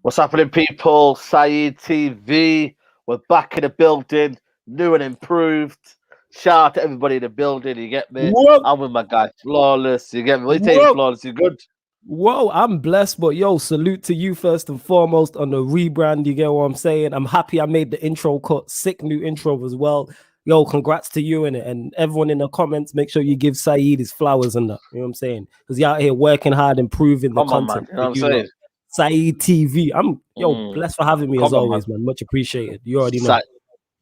What's happening, people? Saeed TV. We're back in the building, new and improved. Shout out to everybody in the building. You get me? Whoa. I'm with my guy, Flawless. You get me? What are you saying, Flawless? You good? Whoa, I'm blessed, but yo, salute to you first and foremost on the rebrand. You get what I'm saying? I'm happy I made the intro cut. Sick new intro as well. Yo, congrats to you in it. And everyone in the comments, make sure you give Saeed his flowers and that. You know what I'm saying? Because you're out here working hard, improving the content. Man. You know what I'm saying? Saeed TV. I'm blessed for having me as always, man. Much appreciated. You already know.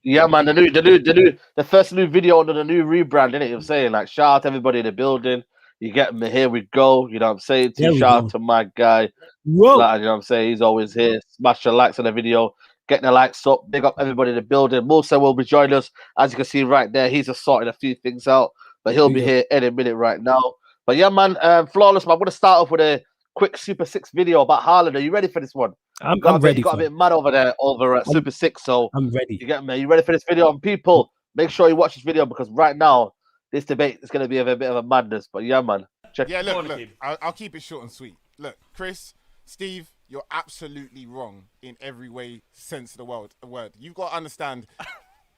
Yeah, man. The first new video under the new rebrand, innit? I'm saying, like, shout out to everybody in the building. You get me? Here we go. You know what I'm saying? Shout out to my guy. Whoa. Like, you know what I'm saying? He's always here. Smash the likes on the video. Get the likes up. Big up everybody in the building. Musa will be joining us. As you can see right there, he's just sorting a few things out. But he'll be here any minute right now. But yeah, man, Flawless, man, I'm going to start off with a quick Super 6 video about Haaland. Are you ready for this one? I'm ready. You got a bit mad over there at Super 6, so I'm ready. You get me? You ready for this video? And people, make sure you watch this video because right now, this debate is going to be a bit of a madness. But yeah, man. Look, I'll keep it short and sweet. Look, Chris, Steve, you're absolutely wrong in every way, sense of the word. You've got to understand,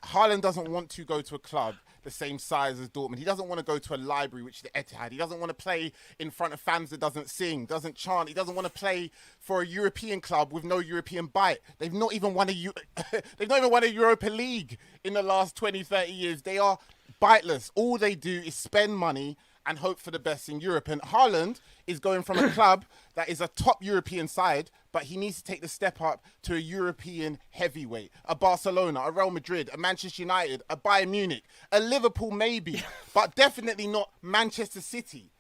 Haaland doesn't want to go to a club the same size as Dortmund. He doesn't want to go to a library, which the Etihad. He doesn't want to play in front of fans that doesn't sing, doesn't chant. He doesn't want to play for a European club with no European bite. They've not even won a Europa League in the last 20, 30 years. They are biteless. All they do is spend money and hope for the best in Europe. And Haaland is going from a club that is a top European side, but he needs to take the step up to a European heavyweight, a Barcelona, a Real Madrid, a Manchester United, a Bayern Munich, a Liverpool maybe, but definitely not Manchester City.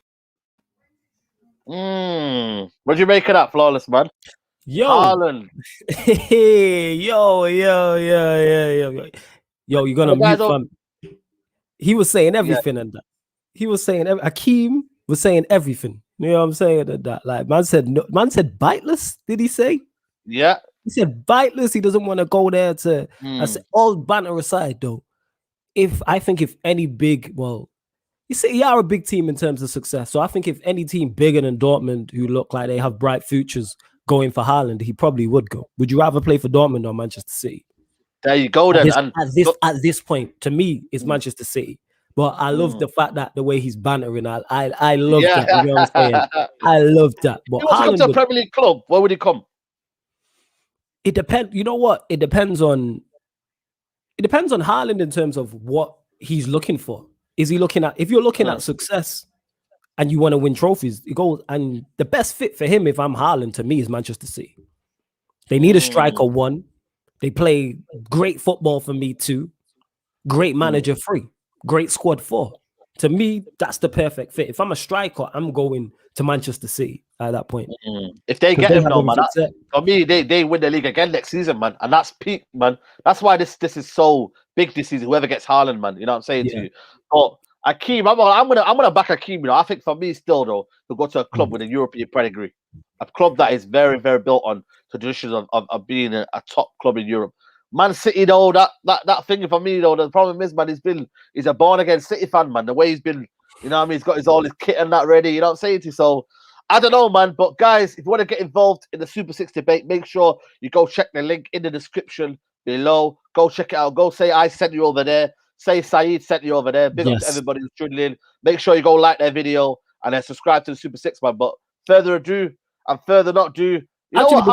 What do you make of that, Flawless, man? Yo, Haaland. yo, you're gonna mute fam. He was saying everything and that. He was saying Hakeem was saying everything. You know what I'm saying? That like man said biteless. Did he say? Yeah. He said biteless. He doesn't want to go there to. I said, all banter aside, though. If any big, well, you say you are a big team in terms of success. So I think if any team bigger than Dortmund who look like they have bright futures going for Haaland, he probably would go. Would you rather play for Dortmund or Manchester City? There you go. Then at this point, to me, it's Manchester City. But I love the fact that the way he's bantering, I love that. You know what I'm saying? I love that. But he wants to come to a Premier League club. Where would he come? It depends. You know what? It depends on Haaland in terms of what he's looking for. Is he looking at? If you're looking at success and you want to win trophies, it goes. And the best fit for him, if I'm Haaland, to me, is Manchester City. They need a striker 1. They play great football for me 2. Great manager 3. Great squad 4. To me, that's the perfect fit. If I'm a striker, I'm going to Manchester City at that point. If they get him, no, man. For me, they win the league again next season, man. And that's peak, man. That's why this is so big this season. Whoever gets Haaland, man. You know what I'm saying to you? But Hakeem, I'm gonna back Hakeem. You know, I think for me still though, to go to a club with a European pedigree, a club that is very, very built on traditions of being a top club in Europe. Man City, though, that thing for me, though, the problem is, man, he's a born-again City fan, man. The way he's been, you know what I mean? He's got all his kit and that ready, you know what I'm saying to you? So, I don't know, man. But, guys, if you want to get involved in the Super 6 debate, make sure you go check the link in the description below. Go check it out. Go say I sent you over there. Say Saeed sent you over there. Big up to everybody who's tuning in. Make sure you go like their video and then subscribe to the Super 6, man. But further ado and further not do, Before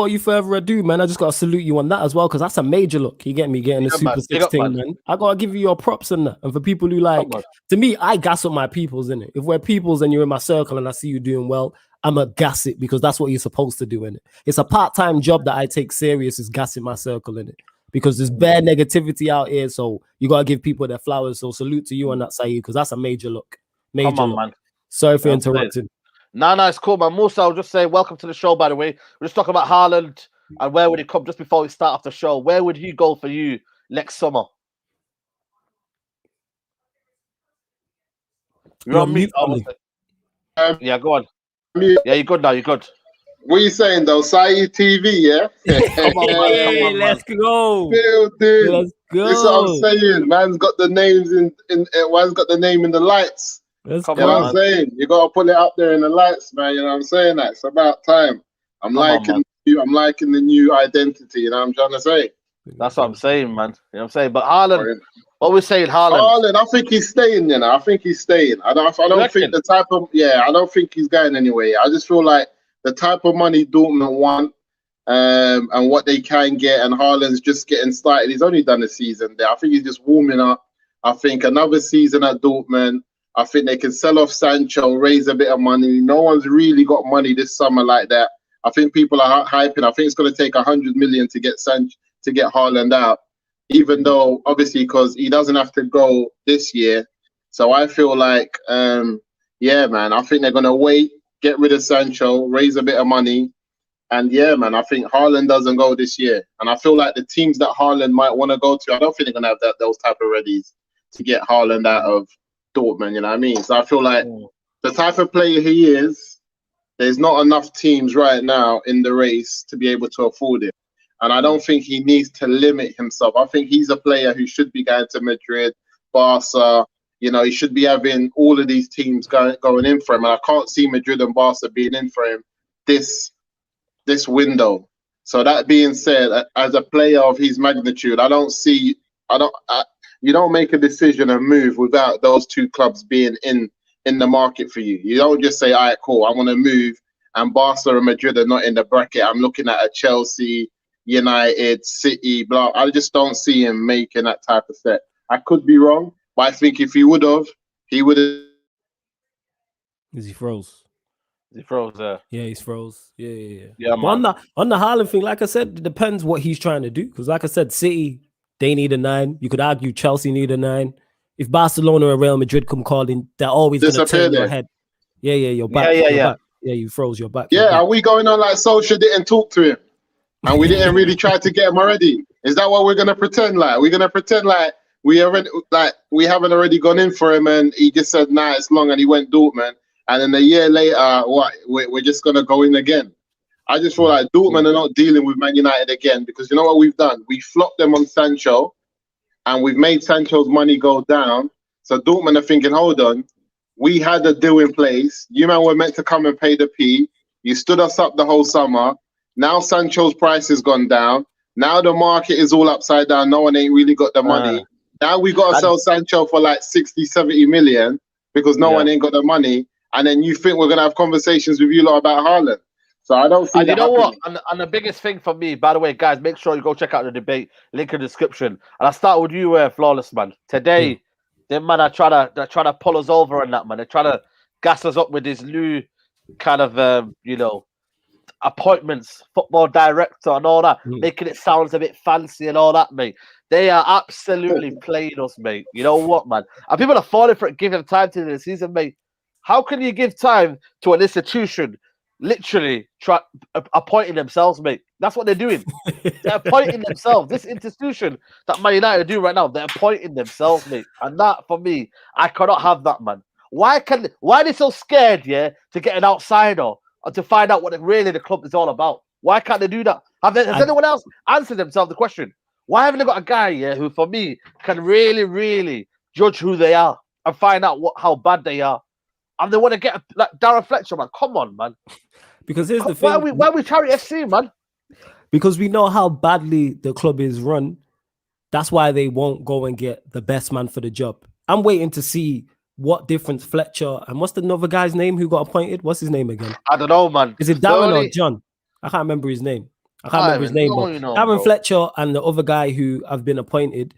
you further ado, man, I just gotta salute you on that as well, because that's a major look. You get me getting the Super 16, man. I gotta give you your props on that. And for people who like, to me, I gas up my peoples in it. If we're peoples and you're in my circle and I see you doing well, I'm a gas it because that's what you're supposed to do in it. It's a part-time job that I take serious, is gassing my circle in it. Because there's bare negativity out here, so you gotta give people their flowers. So salute to you on that, Saeed, because that's a major look. Major look. Man. Sorry for interrupting. No, it's cool, man. Musa, I'll just say welcome to the show, by the way. We're just talking about Haaland and where would he come just before we start off the show. Where would he go for you next summer? You're on mute. Yeah, go on. Yeah, you're good now. You're good. What are you saying, though? Saeed TV, yeah? Come on, let's go. Let's go. That's what I'm saying. Man's got the names man's got the name in the lights. Come You know on, what I'm saying? You gotta put it up there in the lights, man. You know what I'm saying? That it's about time. I'm liking the new identity. You know what I'm trying to say? That's what I'm saying, man. You know what I'm saying? But Haaland, what we're saying, Haaland, I think he's staying. You know, I think he's staying. I don't think the type of I don't think he's going anywhere. I just feel like the type of money Dortmund want, and what they can get, and Haaland's just getting started. He's only done a season there. I think he's just warming up. I think another season at Dortmund. I think they can sell off Sancho, raise a bit of money. No one's really got money this summer like that. I think people are hyping. I think it's going to take 100 million to get Haaland out, even though obviously because he doesn't have to go this year. So I feel like, man, I think they're going to wait, get rid of Sancho, raise a bit of money. And man, I think Haaland doesn't go this year. And I feel like the teams that Haaland might want to go to, I don't think they're going to have those type of readies to get Haaland out of Dortmund, you know what I mean? So I feel like the type of player he is, there's not enough teams right now in the race to be able to afford it. And I don't think he needs to limit himself. I think he's a player who should be going to Madrid, Barca. You know, he should be having all of these teams going in for him. And I can't see Madrid and Barca being in for him this window. So that being said, as a player of his magnitude, you don't make a decision and move without those two clubs being in the market for you. You don't just say, all right, cool, I want to move, and Barca and Madrid are not in the bracket. I'm looking at a Chelsea, United, City, blah. I just don't see him making that type of step. I could be wrong, but I think if he would have. Is he froze? He froze there. Yeah, he's froze. Yeah. Man. On the Haaland thing, like I said, it depends what he's trying to do. Because like I said, City, they need a 9. You could argue Chelsea need a 9. If Barcelona or Real Madrid come calling, they're always going to turn your head. Yeah, you're back. Back. Yeah, you froze your back. Yeah, are we going on like Solskjaer didn't talk to him? And we didn't really try to get him already? Is that what we're going to pretend like? We're going to pretend like we haven't already gone in for him and he just said, nah, it's long, and he went Dortmund. And then a year later, we're just going to go in again. I just feel like Dortmund are not dealing with Man United again, because you know what we've done? We flopped them on Sancho, and we've made Sancho's money go down. So Dortmund are thinking, hold on, we had a deal in place. You man were meant to come and pay the P. You stood us up the whole summer. Now Sancho's price has gone down. Now the market is all upside down. No one ain't really got the money. Now we got to sell Sancho for like 60, 70 million because no one ain't got the money. And then you think we're going to have conversations with you lot about Haaland. So I don't see that. You know what? And the biggest thing for me, by the way, guys, make sure you go check out the debate. Link in the description. And I'll start with you, Flawless, man. Today, them man are trying to pull us over on that, man. They're trying to gas us up with this new kind of, appointments, football director and all that, making it sound a bit fancy and all that, mate. They are absolutely playing us, mate. You know what, man? And people are falling for it, giving time to the season, mate. How can you give time to an institution literally appointing themselves, mate? That's what they're doing. They're appointing themselves. This institution that Man United are doing right now, they're appointing themselves, mate. And that, for me, I cannot have that, man. Why are they so scared, to get an outsider or to find out what really the club is all about? Why can't they do that? Has anyone else answered themselves the question? Why haven't they got a guy who, for me, can really, really judge who they are and find out how bad they are? And they want to get like Darren Fletcher, man. Come on, man. Because here's the thing. Why are we Charity FC, man? Because we know how badly the club is run. That's why they won't go and get the best man for the job. I'm waiting to see what difference Fletcher and what's the other guy's name who got appointed? What's his name again? I don't know, man. Is it Darren or John? I can't remember his name. Darren Fletcher and the other guy who have been appointed,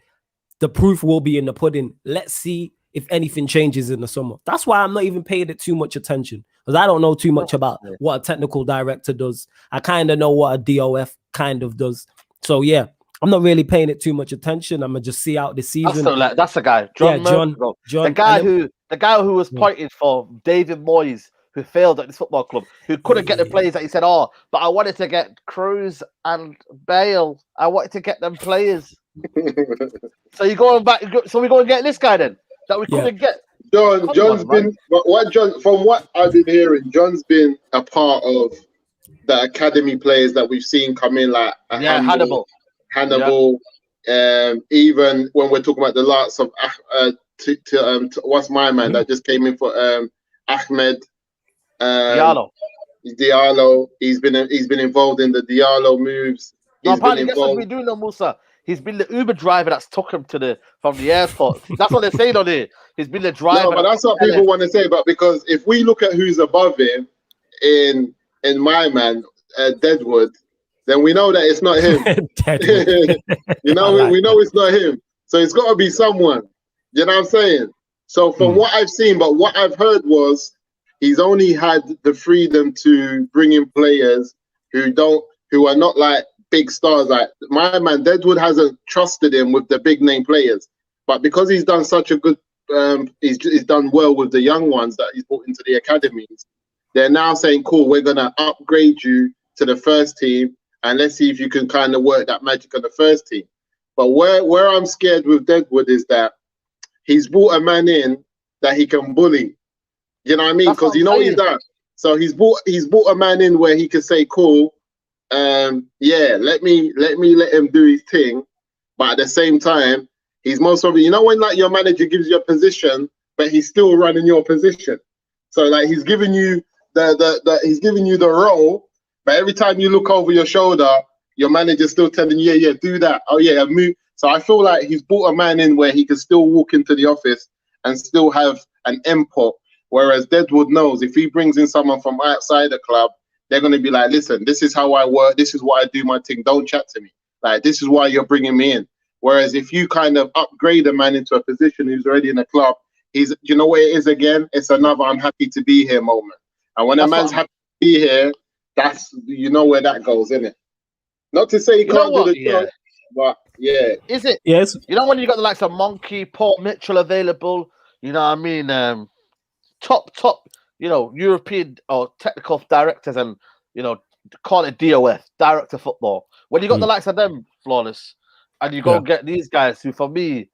the proof will be in the pudding. Let's see if anything changes in the summer. That's why I'm not even paying it too much attention, because I don't know too much about what a technical director does. I kind of know what a DOF kind of does. So yeah, I'm not really paying it too much attention. I'm gonna just see out the season. That's the guy, John. The guy who was pointed for David Moyes, who failed at this football club, who couldn't get the players that he said, but I wanted to get Cruz and Bale. I wanted to get them players. So you're going back. So we're going to get this guy then that we couldn't get. John's been from what I've been hearing. John's been a part of the academy players that we've seen come in, like Hannibal. even when we're talking about the likes of what's my man that just came in for Ahmed Diallo. He's been involved in the Diallo moves. No, apparently, guess what he's been doing though, Musa? He's been the Uber driver that's took him from the airport. That's what they're saying on here. He's been the driver. No, but that's what people want to say. But because if we look at who's above him in my man, Deadwood, then we know that it's not him. we know it's not him. So it's got to be someone. You know what I'm saying? So from what I've seen, but what I've heard was he's only had the freedom to bring in players who are not like big stars. Like my man, Deadwood hasn't trusted him with the big name players. But because he's done such a good, he's done well with the young ones that he's brought into the academies, they're now saying, cool, we're going to upgrade you to the first team and let's see if you can kind of work that magic on the first team. But where I'm scared with Deadwood is that he's brought a man in that he can bully. You know what I mean? Because you know he's done. So he's brought a man in where he can say, cool, let me let him do his thing. But at the same time, he's most probably, you know, when like your manager gives you a position, but he's still running your position. So like he's giving you the role, but every time you look over your shoulder, your manager's still telling you, yeah, do that. Oh yeah, move. So I feel like he's brought a man in where he can still walk into the office and still have an input. Whereas Deadwood knows if he brings in someone from outside the club, they're going to be like, listen, this is how I work. This is why I do my thing. Don't chat to me. Like, this is why you're bringing me in. Whereas if you kind of upgrade a man into a position who's already in the club, you know what it is again? It's another I'm happy to be here moment. And when a man's happy to be here, that's, you know where that goes, isn't it? Not to say he can't do the job, but yeah. Is it? Yes. You know when you got the likes of Monkey, Paul Mitchell available, you know what I mean? Top, you know, European or technical directors and, you know, call it DOF, director of football. When you got the likes of them, Flawless, and you go get these guys who, for me,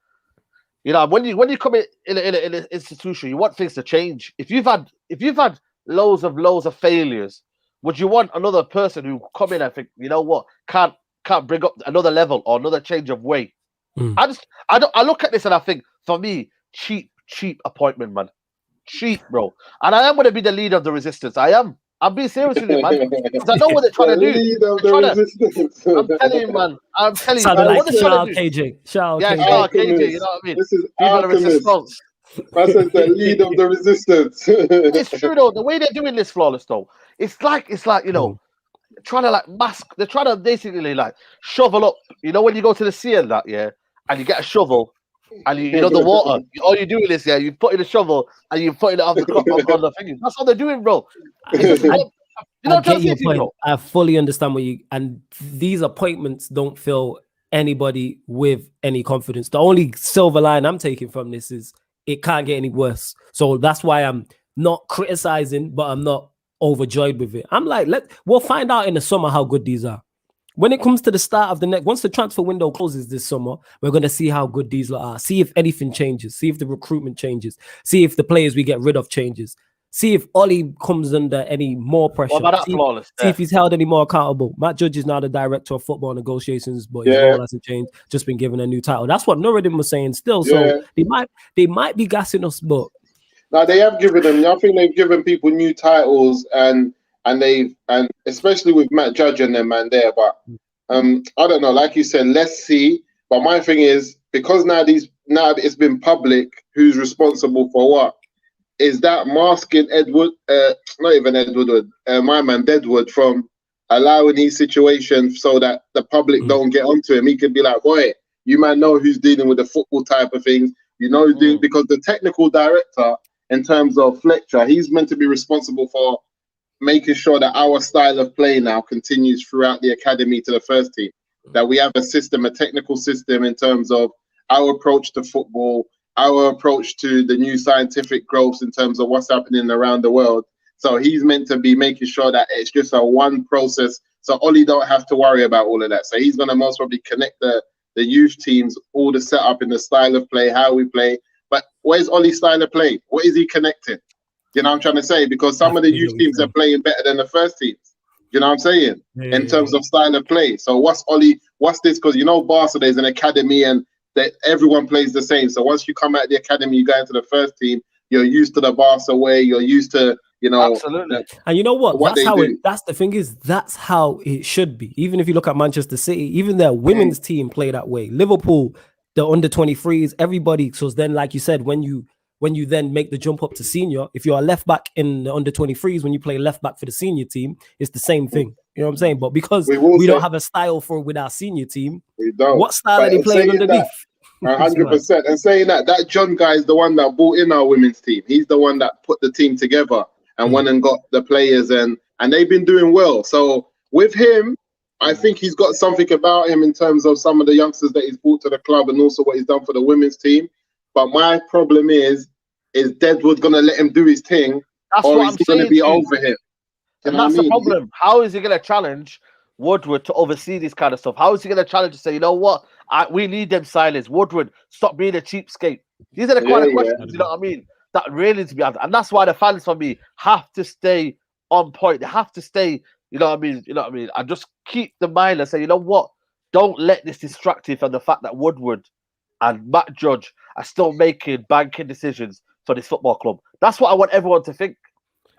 you know, when you come in an institution, you want things to change. If you've had loads of failures, would you want another person who come in and think, you know what, can't bring up another level or another change of way? I look at this and I think, for me, cheap appointment, man. Cheap, bro. And I am going to be the leader of the resistance. I'm being serious with you, man. Because I know what they're trying to do. I'm telling you, man. I'm telling you. Like, what they're shout trying to do. KJ. Shout KJ. You know what I mean? This is people are resistance. That's the lead of the resistance. It's true though. The way they're doing this, Flawless, though, it's like you know, trying to like mask. They're trying to basically like shovel up. You know when you go to the sea and that, and you get a shovel. And you know the water. All you're doing is you put in a shovel and you put it on the fingers. That's what they're doing, bro. I get your point. I fully understand what you. And these appointments don't fill anybody with any confidence. The only silver line I'm taking from this is it can't get any worse. So that's why I'm not criticizing, but I'm not overjoyed with it. I'm like, we'll find out in the summer how good these are. When it comes to the start of the next, once the transfer window closes this summer, we're going to see how good these lot are. See if anything changes. See if the recruitment changes. See if the players we get rid of changes. See if Ollie comes under any more pressure. What about that, Flawless? See if he's held any more accountable. Matt Judge is now the director of football negotiations, but his role hasn't changed. Just been given a new title. That's what Nuruddin was saying still. So they might be gassing us, but no, they have given them. I think they've given people new titles and especially with Matt Judge and them man there. But I don't know. Like you said, let's see. But my thing is, because now it's been public who's responsible for what, is that masking Edward, not even Edward, my man Deadwood, from allowing these situations so that the public don't get onto him. He could be like, boy, you might know who's dealing with the football type of things. You know, because the technical director, in terms of Fletcher, he's meant to be responsible for making sure that our style of play now continues throughout the academy to the first team. That we have a technical system in terms of our approach to football, our approach to the new scientific growths in terms of what's happening around the world. So he's meant to be making sure that it's just a one process. So Ollie don't have to worry about all of that. So he's going to most probably connect the youth teams, all the setup in the style of play, how we play. But where's Ollie's style of play? What is he connecting? You know what I'm trying to say? Because some of the youth teams are playing better than the first teams. You know what I'm saying? In terms of style of play. So what's this? Because Barca, there's an academy and that everyone plays the same. So once you come out of the academy, you go into the first team, you're used to the Barca way, you're used to, absolutely. And you know what? That's the thing is, that's how it should be. Even if you look at Manchester City, even their women's team play that way. Liverpool, the under 23s, everybody. So then, like you said, when you then make the jump up to senior, if you're a left back in the under 23s, when you play left back for the senior team, it's the same thing. You know what I'm saying? But because we don't have a style with our senior team, we don't. What style are they playing underneath? 100%. And saying that John guy is the one that brought in our women's team. He's the one that put the team together and went and got the players, and they've been doing well. So with him, I think he's got something about him in terms of some of the youngsters that he's brought to the club and also what he's done for the women's team. But my problem is Deadwood going to let him do his thing, or is he going to be over him? And that's the problem. How is he going to challenge Woodward to oversee this kind of stuff? How is he going to challenge to say, you know what, we need them silence. Woodward, stop being a cheapskate. These are the kind of questions, you know what I mean, that really needs to be answered. And that's why the fans, for me, have to stay on point. They have to stay, you know what I mean, and just keep the mind and say, you know what, don't let this distract you from the fact that Woodward and Matt Judge are still making banking decisions for this football club. That's what I want everyone to think.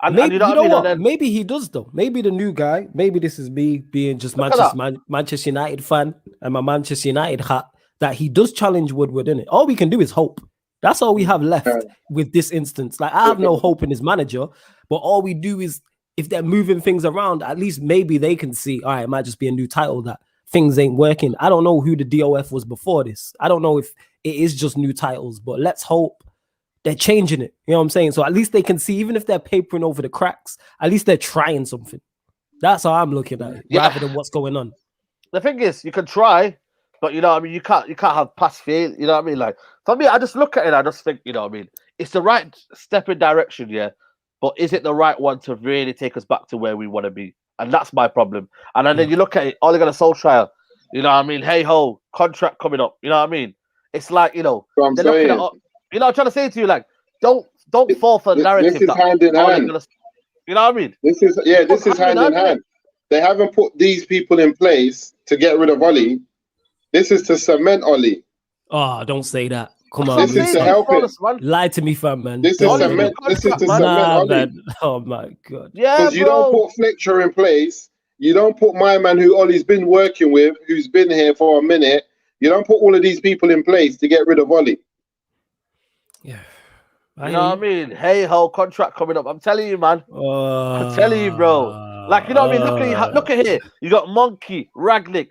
And, maybe, you know what? Then, maybe he does though. Maybe the new guy. Maybe this is me being just Manchester United fan and my Manchester United hat. That he does challenge Woodward, innit? All we can do is hope. That's all we have left with this instance. Like I have no hope in his manager, but all we do is if they're moving things around, at least maybe they can see. All right, it might just be a new title that things ain't working. I don't know who the DOF was before this. I don't know if it is just new titles, but let's hope they're changing it. You know what I'm saying? So at least they can see, even if they're papering over the cracks, at least they're trying something. That's how I'm looking at it, rather than what's going on. The thing is, you can try, but you know what I mean, you can't have pass fail. You know what I mean? Like for me, I just look at it, I just think, you know what I mean, it's the right step in direction, yeah. But is it the right one to really take us back to where we want to be? And that's my problem. And then you look at it, all they got a soul trial. You know what I mean? Hey ho, contract coming up. You know what I mean? It's like, they're looking at. You know, I'm trying to say to you, like, don't fall for the narrative. This is hand in hand. You know what I mean? This is hand in hand. They haven't put these people in place to get rid of Oli. This is to cement Oli. Oh, don't say that. Come on. This is to help it. Lie to me, fam, man. This is cement. This is to cement Oli. Oh my god. Yeah, because you don't put Fletcher in place. You don't put my man who Oli's been working with, who's been here for a minute. You don't put all of these people in place to get rid of Oli. Yeah. You know what I mean? Hey ho, contract coming up. I'm telling you, man. I'm telling you, bro. Like, you know what I mean? Look at here. You got Monkey, Ragnick,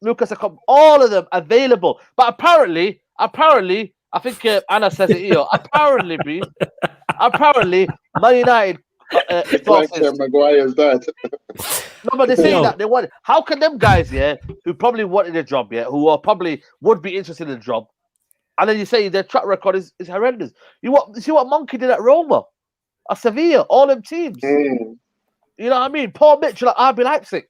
Lucas, all of them available. But apparently, I think Anna says it here. Apparently, Man United. Maguire's dad. No, but they're saying that they want. How can them guys, who probably wanted a job, who are probably would be interested in a job, and then you say their track record is horrendous. You see what Monkey did at Roma, at Sevilla, all them teams. You know what I mean? Paul Mitchell at RB Leipzig.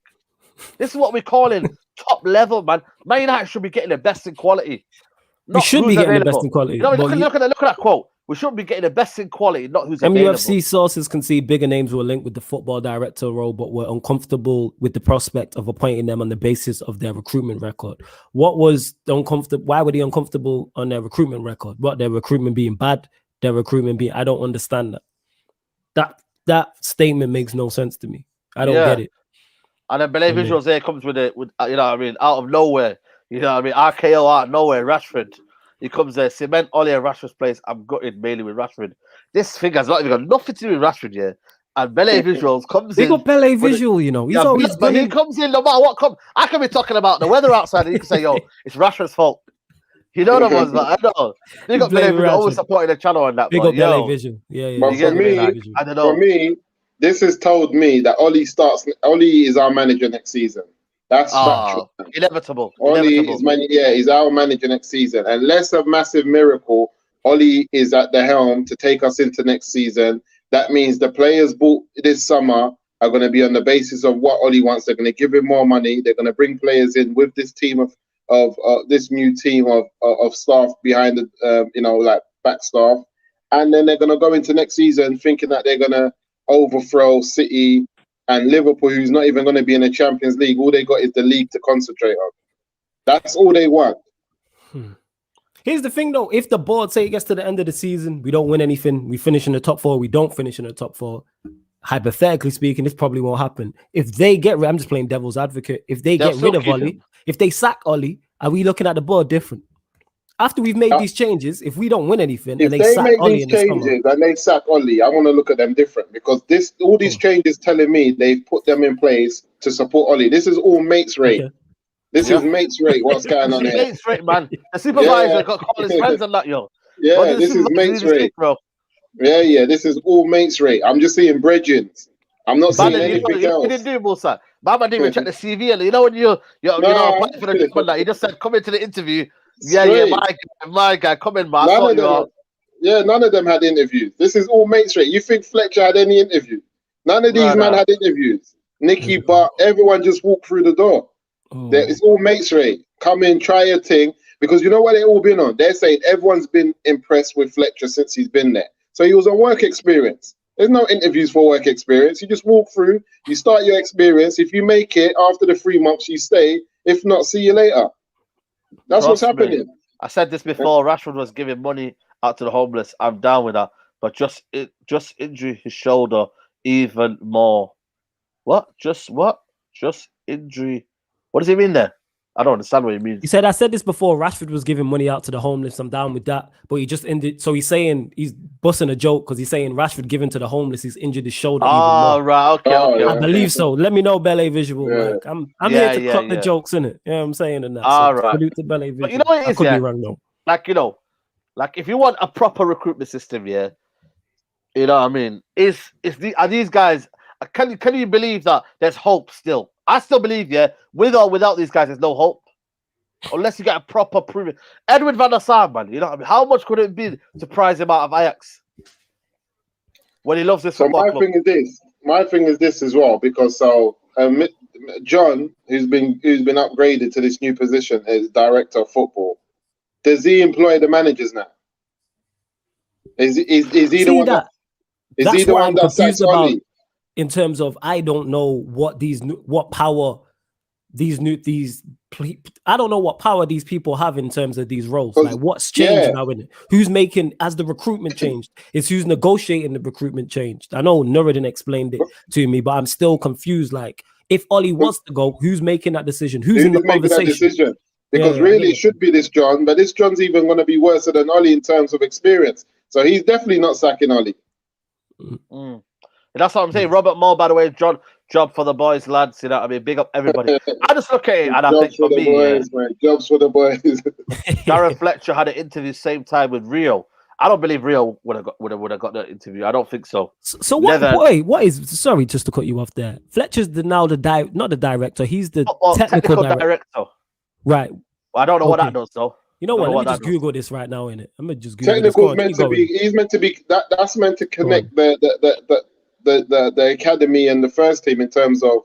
This is what we're calling top level, man. Man United should be getting the best in quality. We should be getting the best in quality. You know, look at that quote. We shouldn't be getting the best in quality, not who's available. MUFC sources can see bigger names were linked with the football director role, but were uncomfortable with the prospect of appointing them on the basis of their recruitment record. What was the uncomfortable? Why were they uncomfortable on their recruitment record? What, their recruitment being bad? Their recruitment being? I don't understand that. That statement makes no sense to me. I don't get it. And then Belay Visuals there comes with you know what I mean, out of nowhere. You know what I mean? RKO out of nowhere. Rashford. He comes there, cement Oli at Rashford's place. I'm gutted mainly with Rashford. This thing has not even got nothing to do with Rashford, yeah. And Belay Visuals comes in. He got Belay Visual, you know. He's always but he comes in no matter what comes. I can be talking about the weather outside and you can say, yo, it's Rashford's fault. You know the ones, but I know. They got Belay Visual always supporting the channel on that. Big up Belay Visual. Yeah. But I don't know. For me, this has told me that Oli is our manager next season. That's factual. Inevitable. Oli is he's our manager next season. Unless a massive miracle, Oli is at the helm to take us into next season. That means the players bought this summer are going to be on the basis of what Oli wants. They're going to give him more money. They're going to bring players in with this team of this new team of staff behind the like back staff, and then they're going to go into next season thinking that they're going to overthrow City and Liverpool, who's not even going to be in the Champions League, all they got is the league to concentrate on. That's all they want. Here's the thing, though. If the board say it gets to the end of the season, we don't win anything, we finish in the top 4, we don't finish in the top 4. Hypothetically speaking, this probably won't happen. If they get rid, I'm just playing devil's advocate. If they get rid of Oli, if they sack Oli, are we looking at the board different? After we've made these changes, if we don't win anything, if and they sack make Oli these changes and they sack Oli, I want to look at them different, because all these changes telling me they've put them in place to support Oli. This is all mates rate. Okay. This is mates rate. What's going on here? Mates rate, man. The supervisor got to call his friends and that, yo. Yeah, this is mates rate, bro. Yeah. This is all mates rate. I'm just seeing bridgings. I'm not seeing anything else. You didn't do, Musa. Mama didn't even check the CV. And you know when you applying for the job, he just said, "Come into the interview." Yeah, my guy, come in, man. None of them had interviews. This is all mates rate. You think Fletcher had any interviews? None of these men had interviews. Nicky, but everyone just walked through the door. It's all mates rate. Come in, try your thing. Because you know what they've all been on? They're saying everyone's been impressed with Fletcher since he's been there. So he was on work experience. There's no interviews for work experience. You just walk through, you start your experience. If you make it after the 3 months, you stay. If not, see you later. That's what's happening. I said this before. Rashford was giving money out to the homeless. I'm down with that. But just injury his shoulder even more. What? Just injury. What does he mean there? I don't understand what he means. He said, I said this before, Rashford was giving money out to the homeless. I'm down with that. But he just ended. So he's saying, he's busting a joke because he's saying Rashford giving to the homeless, he's injured his shoulder. Oh, right. Okay. I believe so. Let me know, Belay Visual. Yeah. Like, I'm here to cut the jokes, innit? You know what I'm saying? And that. All right. Salute to Belay Visual. But you know what it is, I could be wrong, though. Like if you want a proper recruitment system, you know what I mean? Are these guys, can you believe that there's hope still? I still believe, with or without these guys, there's no hope. Unless you get a proper proven. Edwin van der Sar, man, you know what I mean? How much could it be to prize him out of Ajax when he loves this football club? My thing is this as well, because John, who's been upgraded to this new position as director of football, does he employ the managers now? Is he the one that? Is he the one that sacks Oli? In terms of, I don't know what power I don't know what power these people have in terms of these roles. Like what's changed now in it? Who's making, as the recruitment changed, it's who's negotiating the recruitment changed. I know Nuruddin explained it to me, but I'm still confused. Like if Oli wants to go, who's making that decision? Who's in the conversation? Because really it should be this John, but this John's even going to be worse than Oli in terms of experience. So he's definitely not sacking Oli. And that's what I'm saying. Robert Moore, by the way, job for the boys, lads. You know what I mean? Big up everybody. I just look at it and I think for me, jobs for the boys. Darren Fletcher had an interview same time with Rio. I don't believe Rio would have got the interview. I don't think so. So what is? Sorry, just to cut you off there. Fletcher's not the director. He's the technical director. Right. Well, I don't know what that does though. You know what? Let me just Google this right now, innit? I'm gonna just Google technical is meant to be. He's meant to be. That's meant to connect the academy and the first team in terms of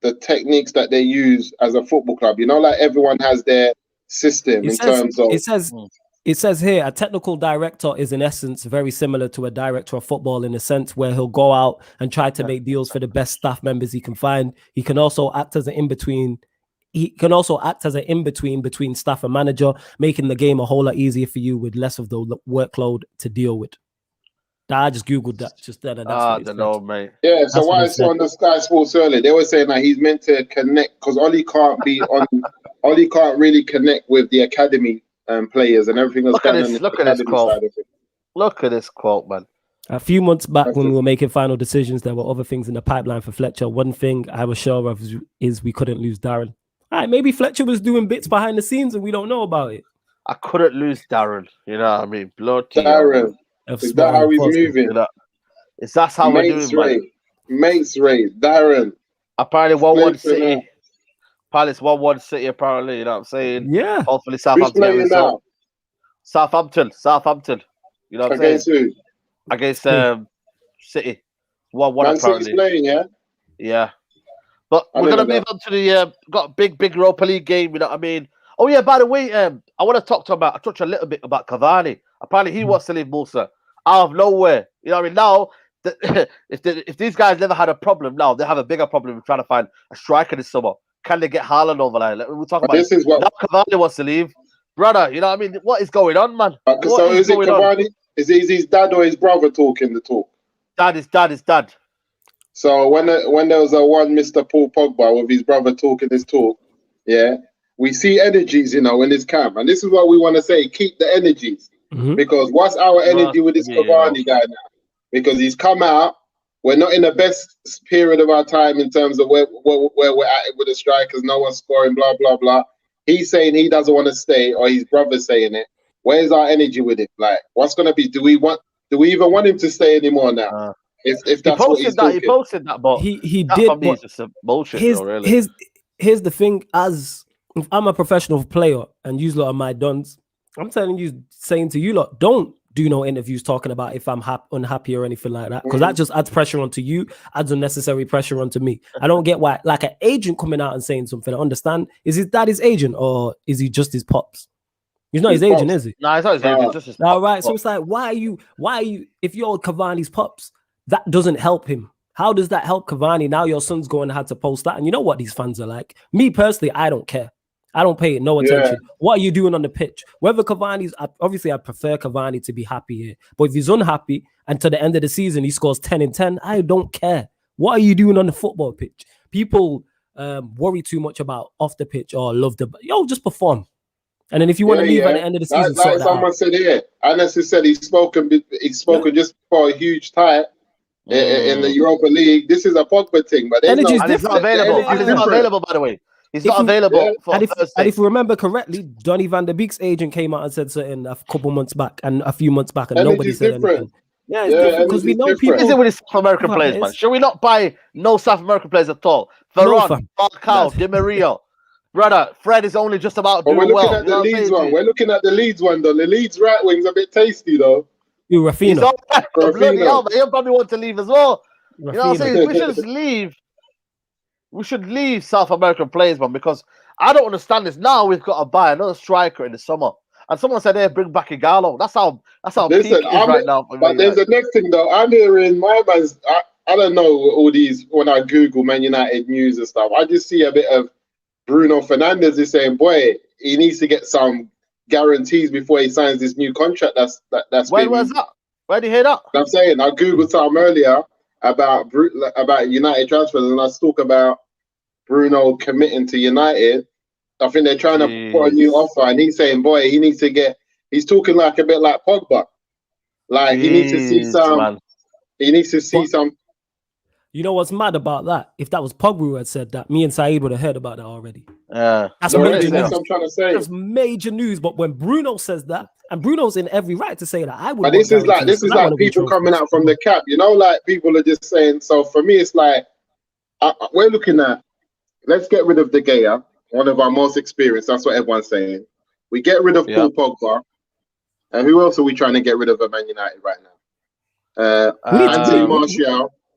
the techniques that they use as a football club. You know, like everyone has their system It says here, a technical director is in essence very similar to a director of football in a sense where he'll go out and try to make deals for the best staff members he can find. He can also act as an in-between. Between staff and manager, making the game a whole lot easier for you with less of the workload to deal with. I just Googled that just then. I don't know, mate. Yeah, so what I saw on the Sky Sports earlier, they were saying that he's meant to connect because Oli can't really connect with the academy players and everything that's going on. Look at this quote, man. A few months back when we were making final decisions, there were other things in the pipeline for Fletcher. One thing I was sure of is we couldn't lose Darren. All right, maybe Fletcher was doing bits behind the scenes and we don't know about it. I couldn't lose Darren. You know what I mean? Darren. Is that how he's moving? Is that how we're doing, man? Mates rate, Darren. Apparently 1-1 City. Palace 1-1 City, apparently. You know what I'm saying? Yeah. Hopefully Southampton. Southampton. You know what I'm saying? Against who? Against City. 1-1 apparently. City's playing, yeah? Yeah. But we're going to move on to the got a big Europa League game, you know what I mean? Oh, yeah, by the way, I want to touch a little bit about Cavani. Apparently, he wants to leave Musa out of nowhere. You know what I mean? Now, if these guys never had a problem now, they have a bigger problem with trying to find a striker this summer. Can they get Haaland over line? We'll talk about this. Is what now Cavani wants to leave, brother. You know what I mean? What is going on, man? So is it Cavani? Is his dad or his brother talking the talk? Dad is dad. So when there was a one Mr. Paul Pogba with his brother talking his talk, yeah, we see energies, in this camp, and this is what we want to say: keep the energies, because what's our energy with this Cavani guy now? Because he's come out. We're not in the best period of our time in terms of where we're at with the strikers. No one's scoring, blah, blah, blah. He's saying he doesn't want to stay, or his brother's saying it. Where's our energy with it? Like, what's going to be? Do we even want him to stay anymore now? If that's what he's talking. He posted that, but he that did. For me, it's just a bullshit, really. Here's the thing, if I'm a professional player and you lot are my dons, I'm saying to you lot, don't do no interviews talking about if I'm unhappy or anything like that, because that just adds pressure onto you, adds unnecessary pressure onto me. I don't get why, like an agent coming out and saying something. I understand. Is his dad his agent, or is he just his pops? He's not his agent, is he? No, he's not his agent. Just his pops. All right. So it's like, why are you? If you're Cavani's pops, that doesn't help him. How does that help Cavani? Now your son's going to have to post that, and you know what these fans are like. Me personally, I don't care. I don't pay it no attention. Yeah. What are you doing on the pitch? Whether Cavani's, obviously I prefer Cavani to be happy here. But if he's unhappy and to the end of the season he scores 10 in 10, I don't care. What are you doing on the football pitch? People worry too much about off the pitch or just perform. And then if you want to leave at the end of the season, like someone said here, Anas has said he's spoken just for a huge tie in the Europa League. This is a Pogba thing, but and it's not available. And it's not available, by the way. He's not available for and if you remember correctly, Donny van der Beek's agent came out and said something a couple months back and a few months back, and nobody said anything. Yeah, it's different because we know people. What is it with South American players, man? Should we not buy no South American players at all? Varane, Falcao, Di Maria. Brother, Fred is only just about doing well. We're looking at the Leeds one. We're looking at the Leeds one, though. The Leeds right wing's a bit tasty, though. You, Rafinha. He'll probably want to leave as well. Rafinha. You know what I'm saying? We should just leave. We should leave South American players, man, because I don't understand this. Now we've got to buy another striker in the summer. And someone said, hey, bring back Igalo. That's how peak it is right now. But there's the next thing, though. I'm hearing my man's... I don't know all these... When I Google Man United news and stuff, I just see a bit of Bruno Fernandes is saying, boy, he needs to get some guarantees before he signs this new contract. That's when was that? Where did you hear that? I'm saying, I Googled something earlier about United transfers, and I was talking about Bruno committing to United. I think they're trying to put a new offer, and he's saying, boy, he needs to get... He's talking like a bit like Pogba. Like, he needs to see some... Man. He needs to see some... You know what's mad about that? If that was Pogba who had said that, me and Saeed would have heard about that already. That's major news. I'm trying to say. That's major news. But when Bruno says that, and Bruno's in every right to say that, I would. But this is like people coming out from the cap. You know, like people are just saying. So for me, it's like we're looking at. Let's get rid of De Gea, one of our most experienced. That's what everyone's saying. We get rid of Paul Pogba, and who else are we trying to get rid of at Man United right now? Anthony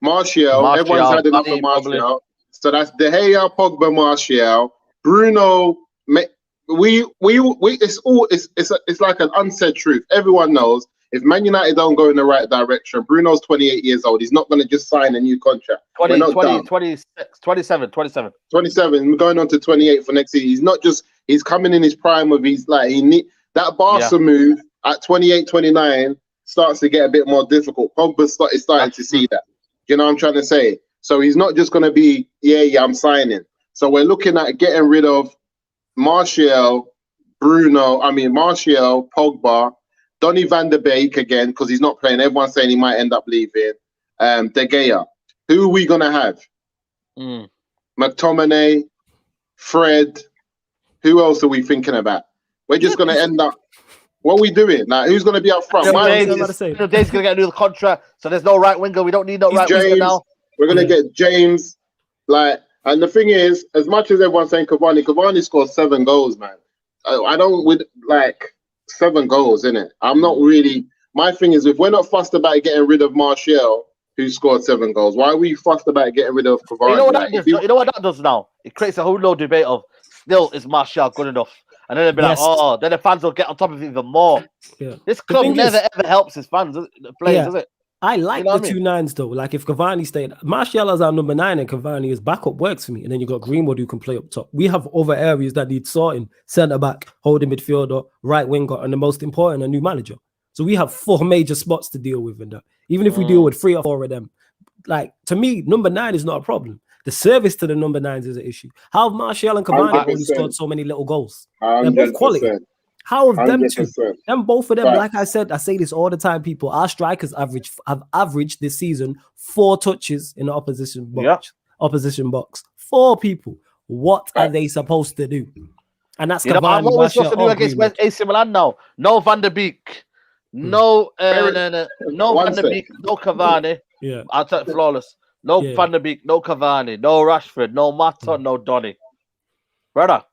Martial, everyone's had enough of Martial. So that's De Gea, Pogba, Martial, Bruno. It's like an unsaid truth. Everyone knows if Man United don't go in the right direction, Bruno's 28 years old. He's not going to just sign a new contract. 27, going on to 28 for next season. He's coming in his prime of that Barca move at 28, 29 starts to get a bit more difficult. Pogba is starting to see that. You know what I'm trying to say? So he's not just going to be, I'm signing. So we're looking at getting rid of Martial, Pogba, Donny van der Beek again, because he's not playing. Everyone's saying he might end up leaving. De Gea. Who are we going to have? McTominay, Fred. Who else are we thinking about? We're just going to end up... What are we doing? Like, who's going to be up front? Dave's going to get a new contract, so there's no right winger. We don't need no right winger now. We're going to get James. And the thing is, as much as everyone's saying Cavani scored 7 goals, man. I don't with 7 goals, innit? I'm not really. My thing is, if we're not fussed about getting rid of Martial, who scored 7 goals, why are we fussed about getting rid of Cavani? You know what that does now? It creates a whole load debate of still is Martial good enough? And then they'll be like, then the fans will get on top of it even more. Yeah. This club never ever helps his fans, the players, does it? I like the 2 9s though. Like if Cavani stayed, Martial is our number 9 and Cavani is backup works for me. And then you got Greenwood who can play up top. We have other areas that need sorting: centre back, holding midfielder, right winger, and the most important, a new manager. So we have 4 major spots to deal with in that. Even if we deal with 3 or 4 of them, like to me, number 9 is not a problem. The service to the number 9s is an issue. How have Martial and Cavani only scored so many little goals? 100%. They're both quality. How have them 100%. two? Them both of them, like I said, I say this all the time, people. Our strikers have averaged this season 4 touches in the opposition box. Yeah. Opposition box. 4 people. What are they supposed to do? And that's Cavani. What we're supposed to do against AC Milan now? No Van der Beek. No Van der Beek. No Cavani. Yeah. I'll tell you, flawless. No Van der Beek. No Cavani. No Rashford. No Mata. No Donny. Brother.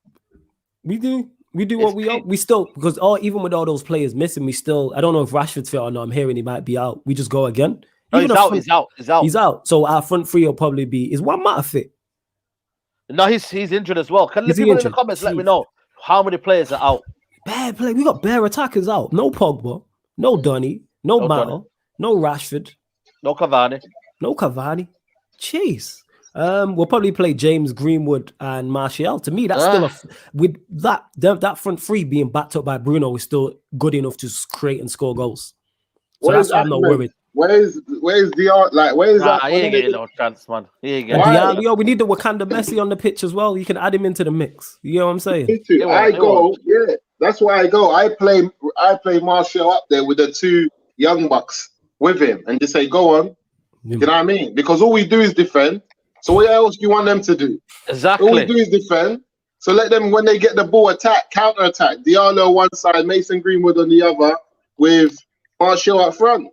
We do what we are. We still, because even with all those players missing, we still, I don't know if Rashford's fit or not. I'm hearing he might be out. We just go again. No, he's out. He's out. So our front 3 will probably be, is Juan Mata fit? No, he's injured as well. Can people in the comments let me know how many players are out? Bad play. We got bare attackers out. No Pogba, no Donny, no Mata, no Rashford. No Cavani. Jeez. We'll probably play James, Greenwood, and Martial. To me, that's still with that front 3 being backed up by Bruno is still good enough to create and score goals. So that's why I'm not worried. Where's the like? Where is that? He ain't getting no chance, man. He ain't getting. Diallo, we need the Wakanda Messi on the pitch as well. You can add him into the mix. You know what I'm saying? Me too. That's why I go. I play Martial up there with the 2 young bucks with him, and just say, go on. You know what I mean? Because all we do is defend. So what else do you want them to do? Exactly. All we do is defend. So let them, when they get the ball, counter attack. Diallo one side, Mason Greenwood on the other, with Martial up front.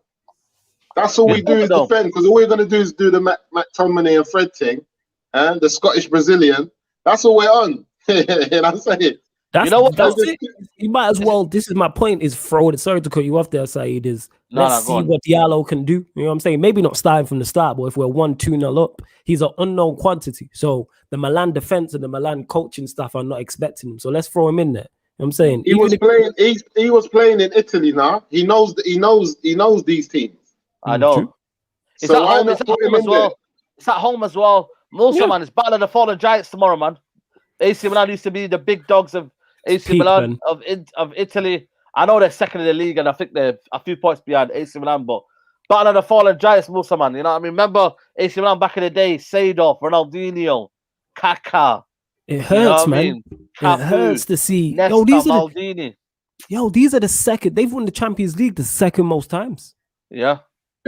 That's all we do is defend. Because all we're going to do is do the McTominay and Fred thing, and the Scottish Brazilian. That's all we're on. You know what I'm saying? You know what? That's it. You might as well. This is my point. Is throw it. Sorry to cut you off there, Saeed. Let's see what Diallo can do. You know what I'm saying? Maybe not starting from the start, but if we're 1-2-0 up, he's an unknown quantity. So the Milan defense and the Milan coaching staff are not expecting him. So let's throw him in there. You know what I'm saying? He was playing in Italy now. He knows these teams. I know. It's at home as well. It's at home as well. Musa, man, it's Battle of the Fallen Giants tomorrow, man. AC Milan used to be the big dogs of AC Milan of Italy. I know they're second in the league, and I think they're a few points behind AC Milan. But Battle of the Fallen Giants, Musa, man. You know what I mean? Remember AC Milan back in the day? Seedorf, Ronaldinho, Kaká. It hurts, man. It hurts to see. Nesta, these are the second. They've won the Champions League the second most times. Yeah.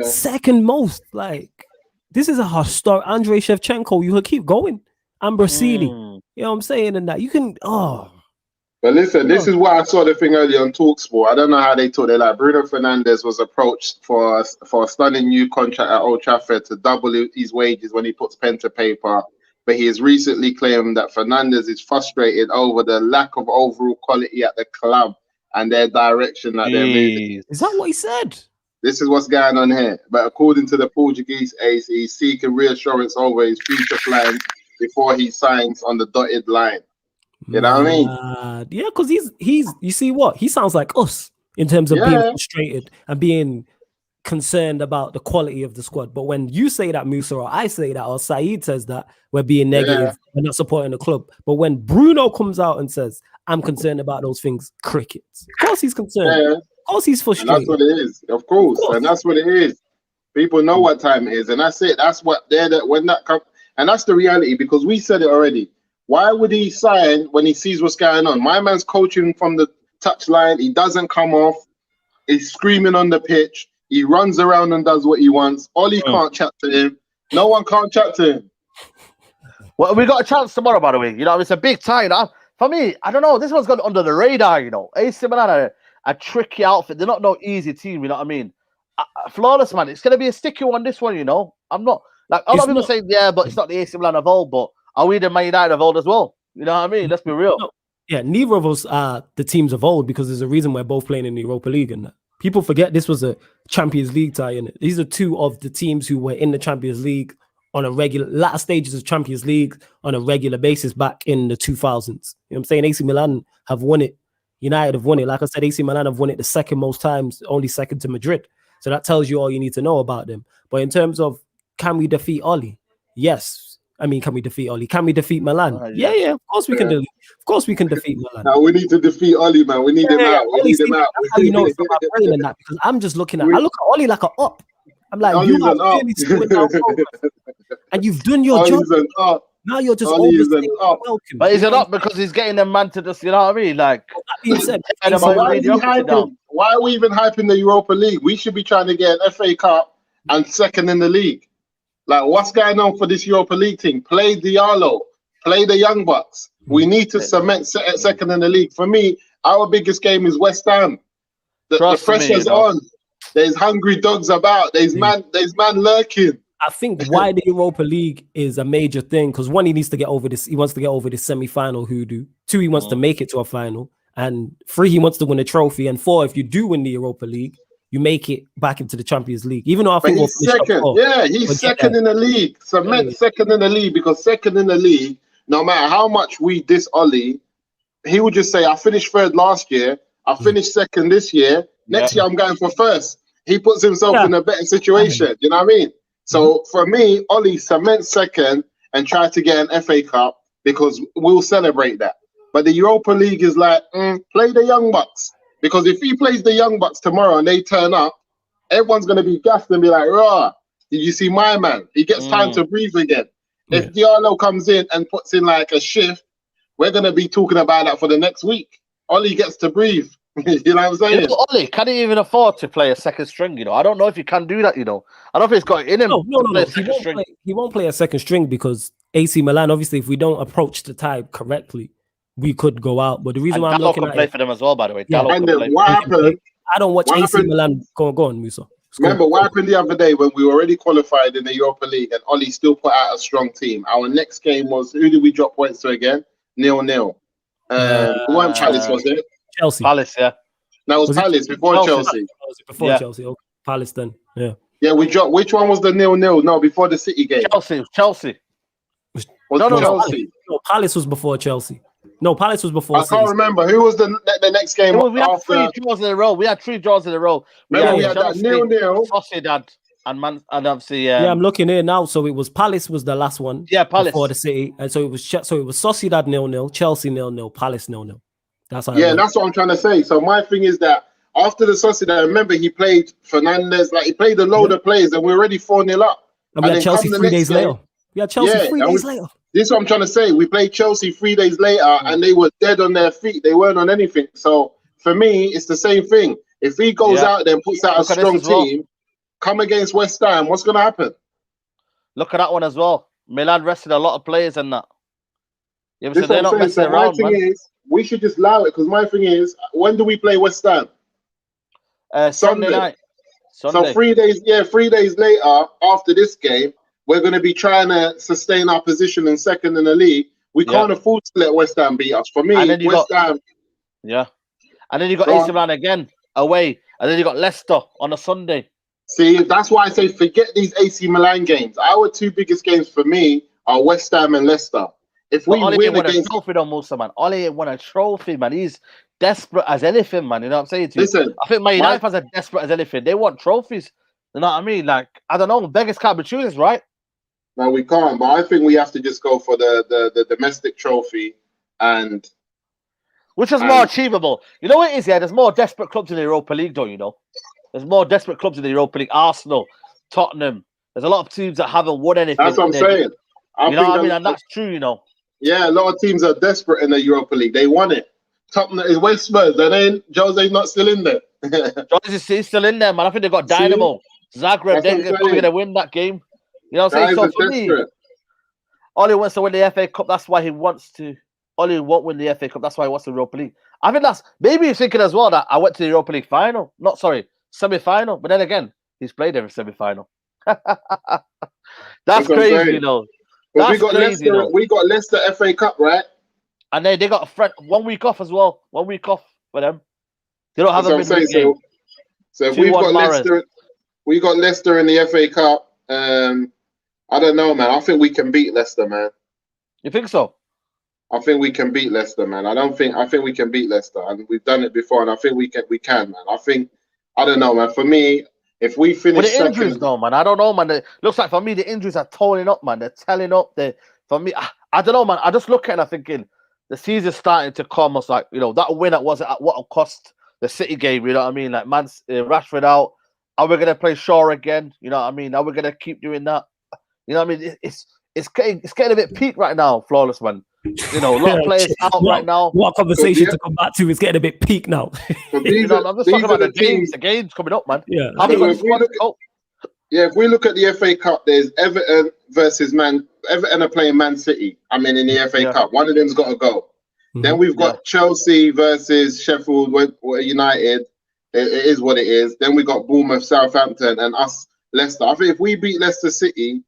Second most. Like, this is a historic. Andrei Shevchenko, you could keep going. Ambrosini. You know what I'm saying? And that you can, But listen, this is why I saw the thing earlier on TalkSport. I don't know how they told it. Like Bruno Fernandes was approached for a stunning new contract at Old Trafford to double his wages when he puts pen to paper. But he has recently claimed that Fernandes is frustrated over the lack of overall quality at the club and their direction that they're moving. Is that what he said? This is what's going on here. But according to the Portuguese ace, he's seeking reassurance over his future plans before he signs on the dotted line. You know what I mean? Yeah, because he's you see what? He sounds like us in terms of being frustrated and being concerned about the quality of the squad. But when you say that, Musa, or I say that, or Saeed says that, we're being negative, we're not supporting the club. But when Bruno comes out and says, I'm concerned about those things, crickets. Of course he's concerned. Yeah. Of course he's frustrated. And that's what it is. Of course. And that's what it is. People know what time it is. And that's it. That's what when that comes. And that's the reality, because we said it already. Why would he sign when he sees what's going on? My man's coaching from the touchline. He doesn't come off. He's screaming on the pitch. He runs around and does what he wants. Ollie can't chat to him. No one can't chat to him. Well, we got a chance tomorrow, by the way. You know, it's a big tie. For me, I don't know. This one's gone under the radar, you know. AC Milan are a tricky outfit. They're not no easy team, you know what I mean? Flawless, man. It's going to be a sticky one, this one, you know. I'm not... Like, a lot of people say, yeah, but it's not the AC Milan of old, but are we the Man United of old as well? You know what I mean? Let's be real. No. Yeah, neither of us are the teams of old, because there's a reason we're both playing in the Europa League. And people forget this was a Champions League tie. And these are two of the teams who were in the Champions League on a regular, latter stages of Champions League on a regular basis back in the 2000s. You know what I'm saying? AC Milan have won it. United have won it. Like I said, AC Milan have won it the second most times, only second to Madrid. So that tells you all you need to know about them. But in terms of can we defeat Oli? Yes. I mean, can we defeat Oli? Can we defeat Milan? Yeah. Of course we can do. Of course we can defeat Milan. Now we need to defeat Oli, man. We need him out. We need him out. That's how you know it's not my brain and that, because I'm just looking at. I look at Oli like a up. I'm like, Oli's you are really slowing down progress. And you've done your Oli's job. Now you're just overstaying welcome. But is it not because he's getting them man to just, you know what I mean? Like, that being said, why are we even hyping the Europa League? We should be trying to get an FA Cup and second in the league. Like, what's going on for this Europa League thing? Play Diallo, play the Young Bucks. We need to cement second in the league. For me, our biggest game is West Ham. The pressure's on. There's hungry dogs about. There's man lurking. I think why the Europa League is a major thing, because one, he needs to get over this. He wants to get over this semi-final hoodoo. 2, he wants to make it to a final. And 3, he wants to win a trophy. And 4, if you do win the Europa League, you make it back into the Champions League. Even though I think he's second. He's second in the league. Cement second in the league, because second in the league, no matter how much we diss Oli, he would just say, I finished 3rd last year. I finished 2nd this year. Next year, I'm going for 1st. He puts himself in a better situation. You know what I mean? So for me, Oli, cement 2nd and try to get an FA Cup, because we'll celebrate that. But the Europa League is like, play the Young Bucks. Because if he plays the Young Bucks tomorrow and they turn up, everyone's going to be gassed and be like, rah, did you see my man? He gets time to breathe again. If Diallo comes in and puts in like a shift, we're going to be talking about that for the next week. Oli gets to breathe. You know what I'm saying? You know, Oli, can he even afford to play a second string? You know, I don't know if he can do that. You know, I don't think he's got it in him. No. He won't play a second string, because AC Milan, obviously, if we don't approach the tie correctly, we could go out. But the reason why I'm looking at play for them as well, by the way. And then what happened? I don't watch AC Milan. Go on, Musa. Remember what happened the other day when we were already qualified in the Europa League and Oli still put out a strong team? Our next game was, who did we drop points to again? 0-0. One Palace, was it? Chelsea. Palace, yeah. That was Palace before Chelsea. Before Chelsea. Okay. Palace then. Yeah. Yeah, we dropped. Which one was the 0-0? No, before the City game. Chelsea. Chelsea. No, Palace was before Chelsea. No, Palace was before. I can't remember who was the next game. We had 3 draws in a row. We had 3 draws in a row. Remember, we had that 0-0. Sociedad and obviously. Yeah, I'm looking here now. So it was Palace was the last one. Yeah, Palace before the City, and so it was Sociedad 0-0, Chelsea 0-0, Palace 0-0. That's that's what I'm trying to say. So my thing is that after the Sociedad, remember he played Fernandes, like he played a load of players, and we're already 4-0 up. And we had Chelsea 3 days later. We had Chelsea 3 days later. This is what I'm trying to say. We played Chelsea 3 days later, and they were dead on their feet. They weren't on anything. So for me, it's the same thing. If he goes out there and puts out a strong team, come against West Ham, what's going to happen? Look at that one as well. Milan rested a lot of players in that. Yeah, so they're not messing around, man. Is, we should just allow it, because my thing is, when do we play West Ham? Sunday night. So 3 days, 3 days later, after this game, we're going to be trying to sustain our position in second in the league. We can't afford to let West Ham beat us. For me, West Ham. Yeah. And then you got AC Milan again, away. And then you got Leicester on a Sunday. See, that's why I say forget these AC Milan games. Our 2 biggest games for me are West Ham and Leicester. If we win against... a trophy, though, Musa, man. Oli ain't won a trophy, man. He's desperate as anything, man. You know what I'm saying to you? Listen, I think Man United fans are desperate as anything. They want trophies. You know what I mean? Like, I don't know. Beggars can't be choosers, right? No, we can't. But I think we have to just go for the domestic trophy, and which is more achievable. You know what it is? Yeah, there's more desperate clubs in the Europa League, don't you know? There's more desperate clubs in the Europa League. Arsenal, Tottenham. There's a lot of teams that haven't won anything. That's what I'm saying. You know what I mean? And that's true, you know. Yeah, a lot of teams are desperate in the Europa League. They want it. Tottenham is West Spurs. Then Jose's not still in there. Jose's still in there, man. I think they've got Dynamo, Zagreb. They're probably going to win that game. You know what I'm saying? So for me, Oli wants to win the FA Cup. That's why he wants to. Oli won't win the FA Cup. That's why he wants the Europa League. I think that's maybe you're thinking as well that I went to the Europa League final. Semi-final. But then again, he's played every semi-final. That's crazy, you know. But we got Leicester FA Cup, right? And they got 1 week off as well. 1 week off for them. They don't have a midweek game. So if we've got Leicester, we got Leicester in the FA Cup. I don't know, man. I think we can beat Leicester, man. You think so? I think we can beat Leicester, man. I think we can beat Leicester, and we've done it before, and I think we can, man. I don't know, man. For me, If we finish with the injuries, second, though, man, I don't know, man. It looks like for me the injuries are toning up, man. They're telling up. For me, I don't know, man. I just look at it and I'm thinking the season's starting to come. It's like, you know, that win at what it cost the City game. You know what I mean? Like, Rashford out. Are we gonna play Shaw again? You know what I mean? Are we gonna keep doing that? You know what I mean? It's getting a bit peak right now, Flawless, man. You know, a lot of players out right now. What conversation to come back to is getting a bit peak now. I'm just talking about the games. The games coming up, man. Yeah. If we look at the FA Cup, there's Everton versus Everton are playing Man City. I mean, in the FA Cup, one of them's got to go. Mm-hmm. Then we've got Chelsea versus Sheffield United. It is what it is. Then we got Bournemouth, Southampton, and us, Leicester. I think if we beat Leicester City,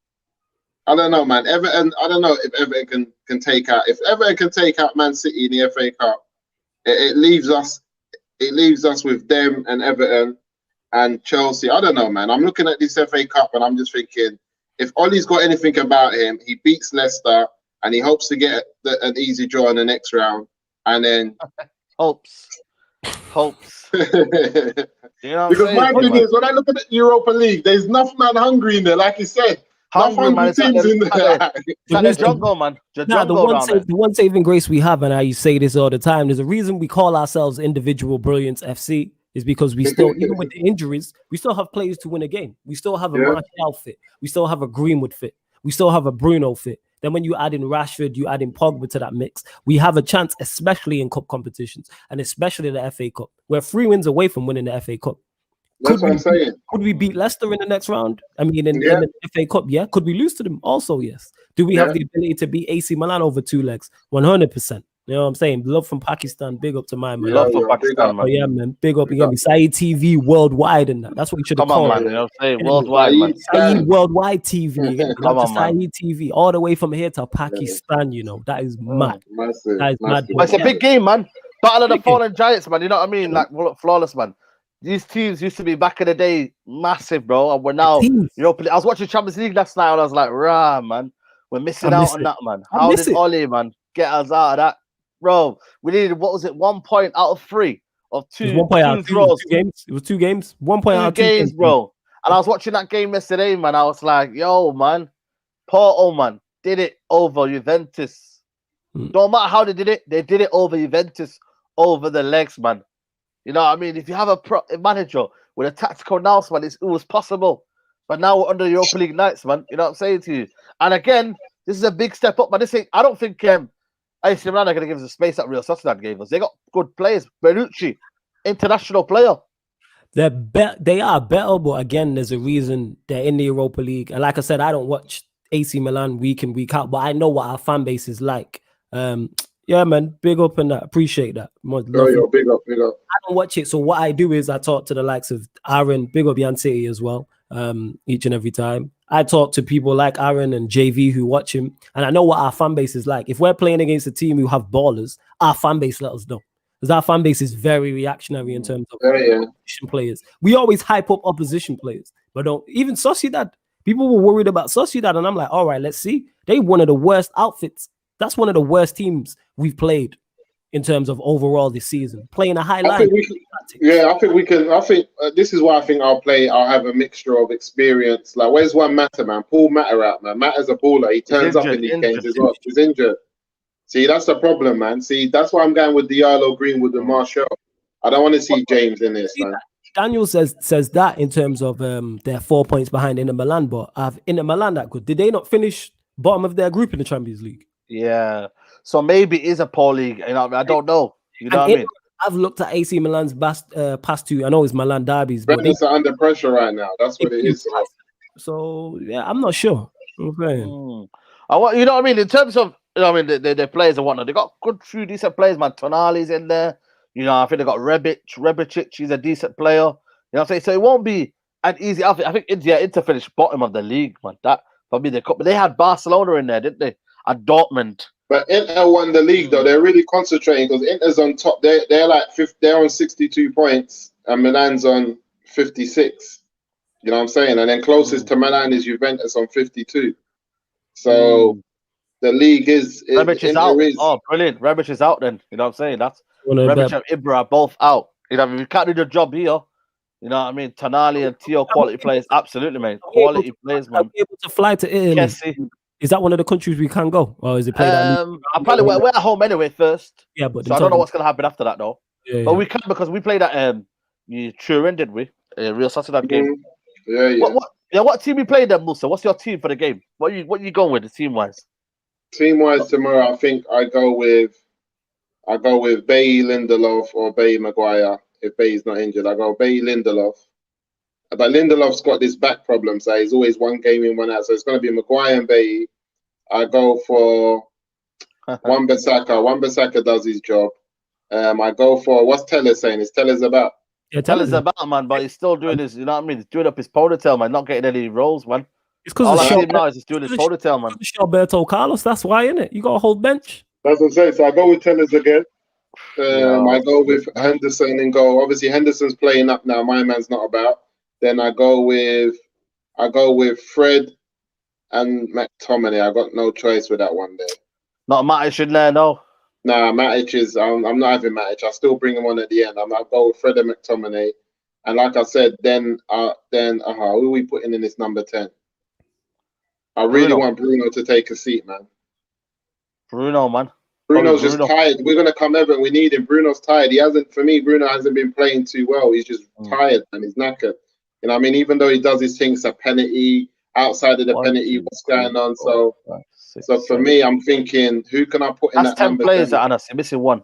I don't know, man. Everton. I don't know if Everton can take out. If Everton can take out Man City in the FA Cup, it leaves us. It leaves us with them and Everton and Chelsea. I don't know, man. I'm looking at this FA Cup and I'm just thinking, if Ollie's got anything about him, he beats Leicester and he hopes to get an easy draw in the next round, and then hopes. You know, because my thing is, when I look at the Europa League, there's enough man hungry in there, like you said. Hungry, man. Teams in there. The jungle, man. The one saving grace we have, and I say this all the time, there's a reason we call ourselves Individual Brilliance FC, is because we still, even with the injuries, we still have players to win a game. We still have a Martial fit. We still have a Greenwood fit. We still have a Bruno fit. Then when you add in Rashford, you add in Pogba to that mix, we have a chance, especially in cup competitions, and especially the FA Cup. We're 3 wins away from winning the FA Cup. That's what I'm saying. Could we beat Leicester in the next round? I mean, in the FA Cup, yeah. Could we lose to them? Also, yes. Do we have the ability to beat AC Milan over 2 legs? 100%. You know what I'm saying? Love from Pakistan. Big up to my man. Love from Pakistan, man. Oh, yeah, man. Big up again. Saeed TV worldwide and that. That's what you should have called. Come on, man. You know what I'm saying? Worldwide, man. Saeed worldwide TV. Again. Come on, man. Saeed TV. All the way from here to Pakistan, you know. That is mad. Massive, that is mad. But it's a big game, man. Battle of the Fallen Giants, man. You know what I mean? Like, Flawless, man. These teams used to be back in the day massive, bro. And we're now, you know, I was watching Champions League last night and I was like, rah, man. We're missing out on that, man. How did Ollie, man, get us out of that? Bro, we needed, what was it, 1 point out of 3 of 2 draws. 2 games. It was 2 games. 1 point out of 2 games, bro. And I was watching that game yesterday, man. I was like, yo, man, Porto, man, did it over Juventus. Don't matter how they did it over Juventus, over the legs, man. You know what I mean? If you have a manager with a tactical nous, man, it was possible. But now we're under the Europa League nights, man. You know what I'm saying to you? And again, this is a big step up, man. I don't think AC Milan are going to give us the space that Real Sociedad gave us. They got good players. Benucci, international player. They are better, but again, there's a reason they're in the Europa League. And like I said, I don't watch AC Milan week in, week out, but I know what our fan base is like. Yeah, man, big up and that. Appreciate that. Big up. I don't watch it, so what I do is I talk to the likes of Aaron, big up Yan City as well, each and every time. I talk to people like Aaron and JV who watch him, and I know what our fan base is like. If we're playing against a team who have ballers, our fan base let us know. Because our fan base is very reactionary in terms of opposition players. We always hype up opposition players, but don't even Sociedad. People were worried about Sociedad, and I'm like, all right, let's see. They one of the worst outfits. That's one of the worst teams we've played in terms of overall this season. Playing a high line. I think we can. I think this is why I think I'll have a mixture of experience. Like, where's one Matter, man? Pull Matter out, man. Matter's a baller. He turns up in these games as well. He's injured. See, that's the problem, man. See, that's why I'm going with Diallo, Greenwood, and Martial. I don't want to see James in this, man. Daniel says that in terms of they're 4 points behind Inter Milan, but Inter Milan that good? Did they not finish bottom of their group in the Champions League? Yeah, so maybe it is a poor league. You know, I don't know. You know what I mean? I've looked at AC Milan's past 2. I know it's Milan derbies, but they're under pressure right now. That's what it is. So yeah, I'm not sure. Okay. You know what I mean? In terms of, you know, what I mean, the players and whatnot, they got good few decent players. Man, Tonali's in there. You know, I think they got Rebic. He's a decent player. You know what I'm saying? So it won't be an easy outfit. I think Inter finished bottom of the league, man. That probably the cup, but they had Barcelona in there, didn't they? At Dortmund. But Inter won the league though. They're really concentrating because Inter's on top. They're like they're on 62 points and Milan's on 56. You know what I'm saying? And then closest to Milan is Juventus on 52. So the league is Rebic is out. Oh, brilliant. Rebic is out then. You know what I'm saying? That's Rebic and Ibra are both out. You know, if you can't do the job here, You know what I mean? Tonali and Tio quality players, absolutely, man. Quality players, man. Able to fly to Italy. Kessie. Is that one of the countries we can go, or is it played I probably we're at home anyway first. Yeah, but so I don't know what's gonna happen after that though. Yeah, but we can because we played at Turin, did we? Real Sociedad game. What team you played then, Musa? What's your team for the game? What you going with the team wise? Team wise tomorrow, I think I go with Bailly, Lindelof, or Bailly Maguire. If Bailly's not injured, I go Bailly, Lindelof. But Lindelof's got this back problem, so he's always one game in, one out. So it's going to be Maguire and Bailly. I go for Wan-Bissaka. Wan-Bissaka does his job. I go for, what's Tellers saying? Is Tellers about? Yeah, Tellers about, man, but he's still doing his, you know what I mean? He's doing up his ponytail, man, not getting any roles, man. It's because all I see now is he's doing his ponytail, man. Alberto Carlos, that's why, isn't it? You got a whole bench. That's what I'm saying. So I go with Tellers again. I go with Henderson in goal. Obviously, Henderson's playing up now. My man's not about. Then I go with Fred and McTominay. I got no choice with that one there. Not Matic in there, no. Nah, Matic is. I'm not having Matic. I'll still bring him on at the end. I'll go with Fred and McTominay. And like I said, then who are we putting in this number 10? I really want Bruno to take a seat, man. Bruno, man. Bruno's just tired. We're gonna come Everton. We need him. Bruno's tired. Bruno hasn't been playing too well. He's just tired and he's knackered. You know what I mean? Even though he does his things, a penalty, outside of the penalty, what's going on? So for me, I'm thinking, who can I put in that 10 number players 10? at Anas. You're missing one.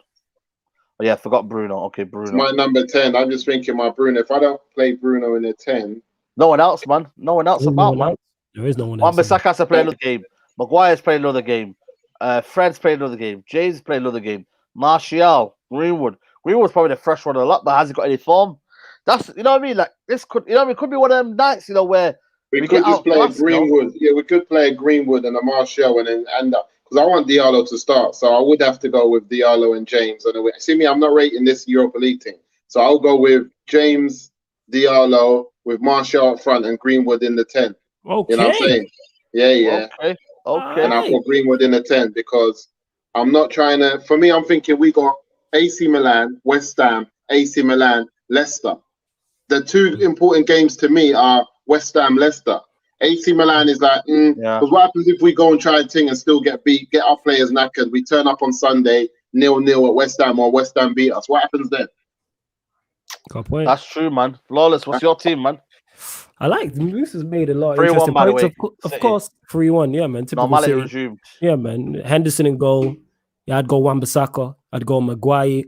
Oh yeah, I forgot Bruno. Okay, Bruno. It's my number 10. I'm just thinking my Bruno. If I don't play Bruno in the 10, no one else, man. No one else about, man. There is no one else. Wan-Bissaka has to play another game. Maguire's playing another game. Fred's playing another game. James playing another game. Martial, Greenwood's probably the fresh one of the lot, but hasn't got any form. That's, you know what I mean? Like, this could, you know what I mean? It could be one of them nights, you know, where we could just play Greenwood. You know? Yeah, we could play Greenwood and a Martial and because I want Diallo to start, so I would have to go with Diallo and James. See me, I'm not rating this Europa League thing, so I'll go with James, Diallo, with Martial up front and Greenwood in the 10. Okay. You know what I'm saying? Yeah. Okay. And I'll put Greenwood in the 10 because I'm not trying to. For me, I'm thinking we got AC Milan, West Ham, AC Milan, Leicester. The two important games to me are West Ham, Leicester. AC Milan is like, because what happens if we go and try a thing and still get beat, get our players knackered? We turn up on Sunday 0-0 at West Ham, or West Ham beat us. What happens then? Good point. That's true, man. Flawless. What's your team, man? I like Moose has made a lot of 3-1, interesting by the points. way. Of course, 3-1. Yeah, man. Normality resumed. Yeah, man. Henderson in goal. Yeah, I'd go Wan-Bissaka. I'd go Maguire,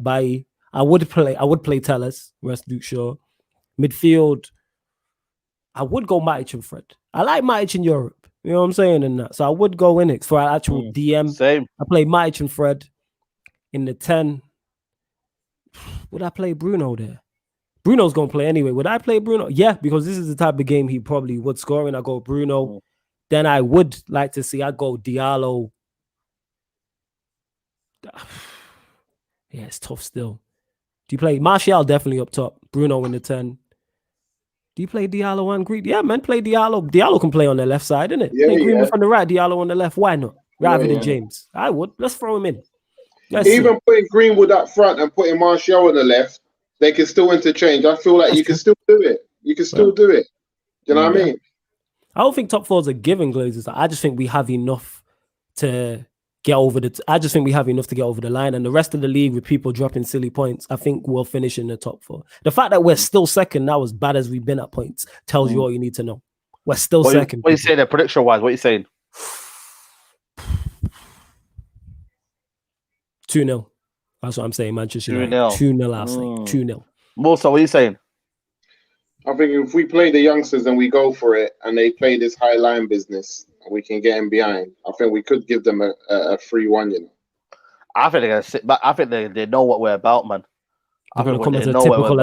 Bailly. I would play Tellers, rest Luke Shaw. Midfield, I would go Matic and Fred. I like Matic in Europe. You know what I'm saying? And that. So I would go in it for an actual DM. Same. I play Matic and Fred. In the 10, would I play Bruno there? Bruno's going to play anyway. Would I play Bruno? Yeah, because this is the type of game he probably would score in. I go Bruno. Then I would like to see, I go Diallo. Yeah, it's tough still. Do you play Martial definitely up top? Bruno in the 10. Do you play Diallo and Green? Yeah, man, play Diallo. Diallo can play on the left side, innit? Yeah, Greenwood on the right, Diallo on the left. Why not? Rather than James. I would. Let's throw him in. Putting Greenwood up front and putting Martial on the left, they can still interchange. I feel like you can still do it. You can still do it. Do you know what I mean? I don't think top four is a given, Glazers. I just think we have enough to get over the line, and the rest of the league with people dropping silly points, I think we'll finish in the top four. The fact that we're still second now, as bad as we've been at points, tells you all you need to know. We're still second. What are you saying there, prediction wise? What are you saying? 2-0. That's what I'm saying, Manchester United. 2-0, I'll say. 2-0. Musa, what are you saying? I think if we play the youngsters and we go for it and they play this high line business, we can get them behind. I think we could give them a 3-1, you know. I think they're gonna sit back. I think they know what we're about, man. They're gonna come as a typical.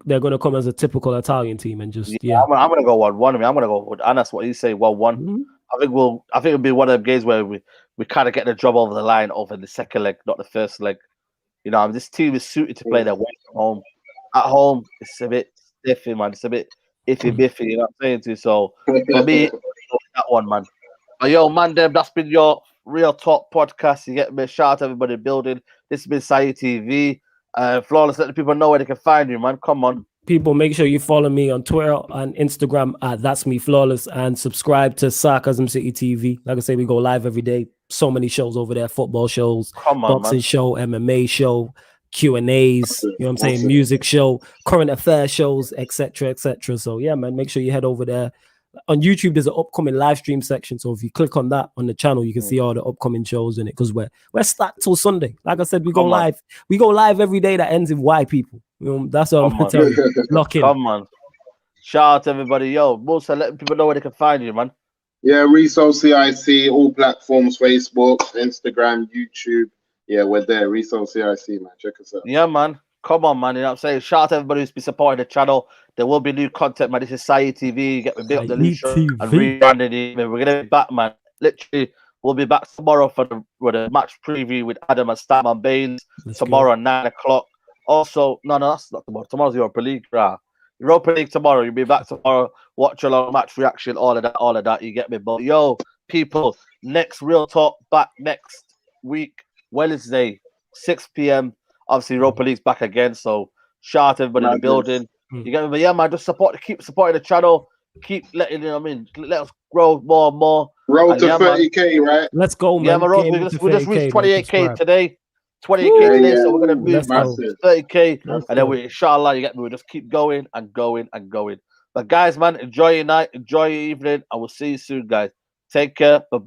They're gonna come as a typical Italian team and just I'm gonna go 1-1. I mean, I'm gonna go with Anas. What you say, 1-1. Mm-hmm. I think it'll be one of them games where we kind of get the job over the line over the second leg, not the first leg. You know, this team is suited to play their way from home. At home, it's a bit iffy, man. It's a bit iffy-biffy. You know what I'm saying to you? So for me, that one, man. Yo, man, that's been your Real Talk podcast. You get me. Shout out to everybody building. This has been Sayi TV. Flawless, let the people know where they can find you, man. Come on. People, make sure you follow me on Twitter and Instagram at That's Me Flawless, and subscribe to Sarcasm City TV. Like I say, we go live every day. So many shows over there: football shows, boxing show, MMA show, Q&As. You know what I'm saying? Music show, current affairs shows, etc., etc. So yeah, man, make sure you head over there. On YouTube, there's an upcoming live stream section. So if you click on that on the channel, you can see all the upcoming shows in it, because we're stacked till Sunday. Like I said, we go live. We go live every day that ends in Y, people. You know, that's all I'm gonna tell you. Lock in. Come on. Shout out to everybody. Yo, Musa, let people know where they can find you, man. Yeah, Resource CIC, all platforms, Facebook, Instagram, YouTube. Yeah, we're there. Resource CIC, man. Check us out. Yeah, man. Come on, man. You know what I'm saying? Shout out to everybody who's been supporting the channel. There will be new content, man. This is Sai TV. Get me big up the league show and rebranded it. We're gonna be back, man. Literally, we'll be back tomorrow for the match preview with Adam and Stam and Baines tomorrow at 9 o'clock. Also, no, that's not tomorrow. Tomorrow's Europa League, right? Europa League tomorrow. You'll be back tomorrow. Watch a lot of match reaction, all of that. You get me? But yo, people, next Real Talk back next week, Wednesday, 6 p.m. Obviously, Europa League's back again. So shout out to everybody in the building. You get me? But yeah, man, just keep supporting the channel. Keep letting let us grow more and more. Road to 30K, right? Let's go, man. Yeah, man, we just reached 28K today. 28K today, so we're gonna move to 30K, and then inshallah, you get me. We'll just keep going and going and going. But guys, man, enjoy your night, enjoy your evening, and we'll see you soon, guys. Take care. Bye bye.